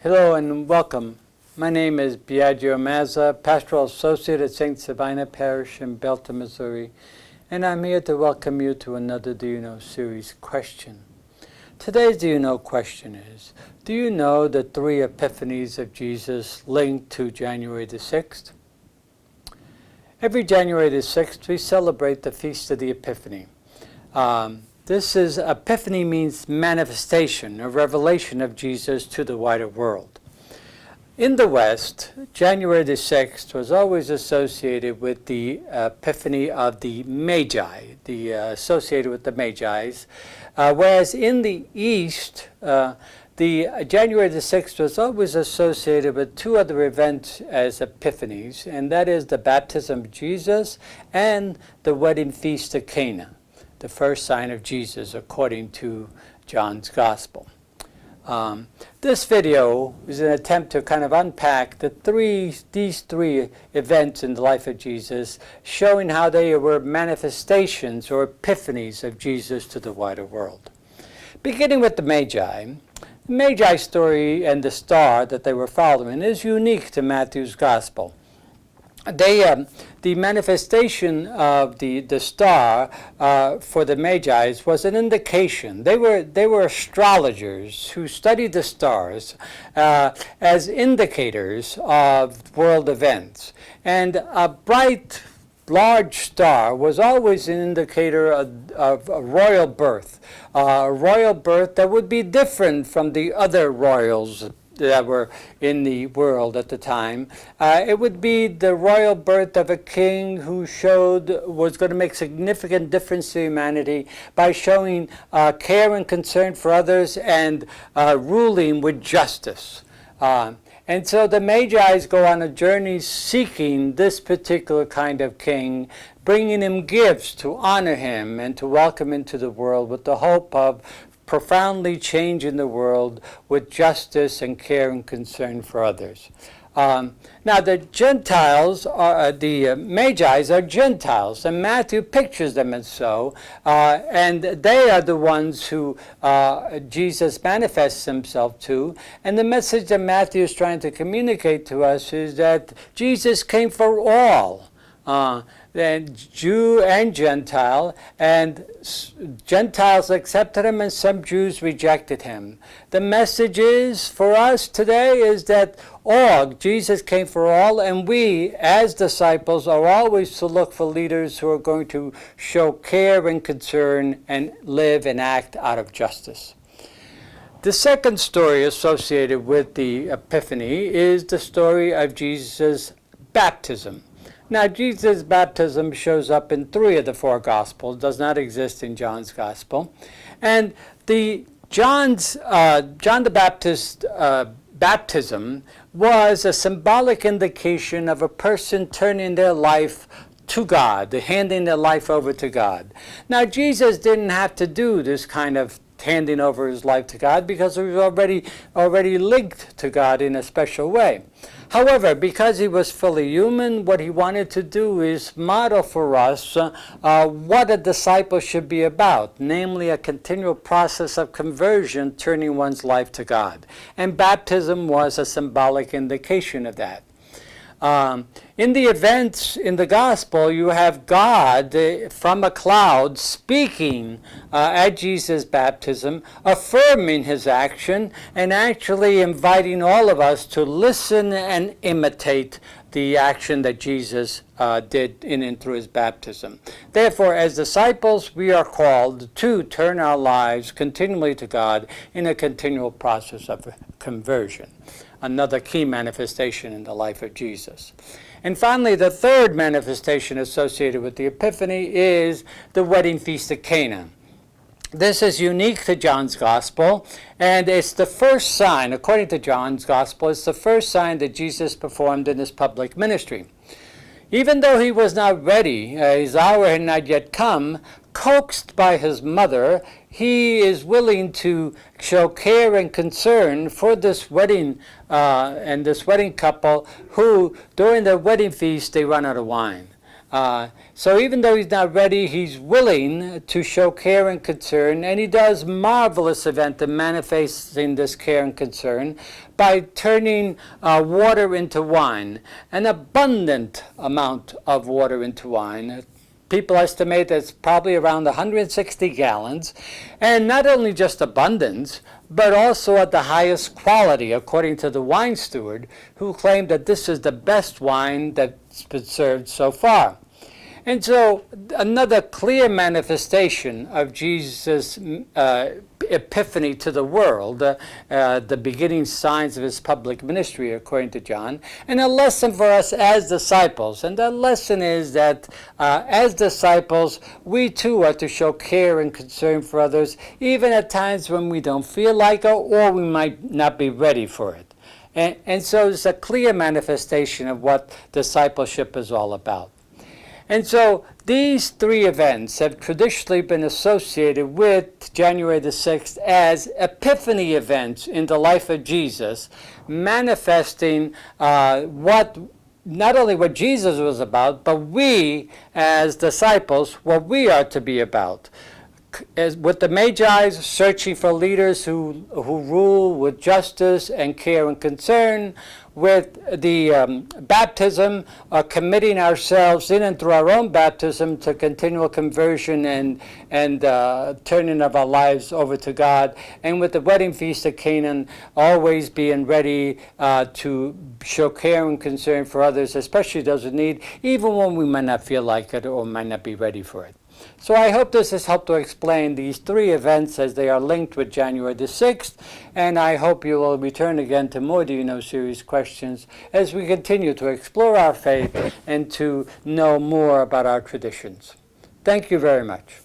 Hello and welcome. My name is Biagio Mazza, Pastoral Associate at St. Sabina Parish in Belton, Missouri, and I'm here to welcome you to another Do You Know series question. Today's Do You Know question is, do you know the three Epiphanies of Jesus linked to January the 6th? Every January the 6th, we celebrate the Feast of the Epiphany. Epiphany means manifestation, a revelation of Jesus to the wider world. In the West, January the 6th was always associated with the Epiphany of the Magi, associated with the Magi's, whereas in the East, the January the 6th was always associated with two other events as epiphanies, and that is the baptism of Jesus and the wedding feast of Cana, the first sign of Jesus according to John's Gospel. This video is an attempt to kind of unpack these three events in the life of Jesus, showing how they were manifestations or epiphanies of Jesus to the wider world. Beginning with the Magi story and the star that they were following is unique to Matthew's Gospel. The manifestation of the star for the Magi's was an indication. They were astrologers who studied the stars as indicators of world events. And a bright, large star was always an indicator of a royal birth that would be different from the other royals that were in the world at the time. It would be the royal birth of a king who was going to make significant difference to humanity by showing care and concern for others and ruling with justice. And so the Magi's go on a journey seeking this particular kind of king, bringing him gifts to honor him and to welcome into the world with the hope of profoundly changing the world with justice and care and concern for others. Now the Magi's are Gentiles, and Matthew pictures them as so, and they are the ones who Jesus manifests himself to. And the message that Matthew is trying to communicate to us is that Jesus came for all. Jew and Gentile, and Gentiles accepted him and some Jews rejected him. The message is for us today is that Jesus came for all, and we as disciples are always to look for leaders who are going to show care and concern and live and act out of justice. The second story associated with the Epiphany is the story of Jesus' baptism. Now, Jesus' baptism shows up in 3 of the 4 Gospels, does not exist in John's Gospel. And John the Baptist's baptism was a symbolic indication of a person turning their life to God, handing their life over to God. Now, Jesus didn't have to do this kind of handing over his life to God because he was already linked to God in a special way. However, because he was fully human, what he wanted to do is model for us what a disciple should be about, namely a continual process of conversion, turning one's life to God. And baptism was a symbolic indication of that. In the events in the gospel, you have God from a cloud speaking at Jesus' baptism, affirming his action, and actually inviting all of us to listen and imitate the action that Jesus did in and through his baptism. Therefore, as disciples, we are called to turn our lives continually to God in a continual process of conversion. Another key manifestation in the life of Jesus. And finally, the third manifestation associated with the Epiphany is the wedding feast of Cana. This is unique to John's Gospel, and it's the first sign, according to John's Gospel, it's the first sign that Jesus performed in his public ministry. Even though he was not ready, his hour had not yet come, coaxed by his mother, he is willing to show care and concern for this wedding and this wedding couple who, during their wedding feast, they run out of wine. So even though he's not ready, he's willing to show care and concern, and he does marvelous event in manifesting this care and concern by turning water into wine, an abundant amount of water into wine. People estimate that it's probably around 160 gallons, and not only just abundance, but also at the highest quality, according to the wine steward, who claimed that this is the best wine that's been served so far. And so another clear manifestation of Jesus' epiphany to the world, the beginning signs of his public ministry, according to John, and a lesson for us as disciples. And the lesson is that as disciples, we too are to show care and concern for others, even at times when we don't feel like it or we might not be ready for it. And so it's a clear manifestation of what discipleship is all about. And so these three events have traditionally been associated with January the 6th as Epiphany events in the life of Jesus, manifesting not only what Jesus was about, but we as disciples, what we are to be about. As with the Magi searching for leaders who rule with justice and care and concern, with the baptism, committing ourselves in and through our own baptism to continual conversion and turning of our lives over to God, and with the wedding feast of Canaan, always being ready to show care and concern for others, especially those in need, even when we might not feel like it or might not be ready for it. So I hope this has helped to explain these three events as they are linked with January the 6th, and I hope you will return again to more Do You Know series questions as we continue to explore our faith and to know more about our traditions. Thank you very much.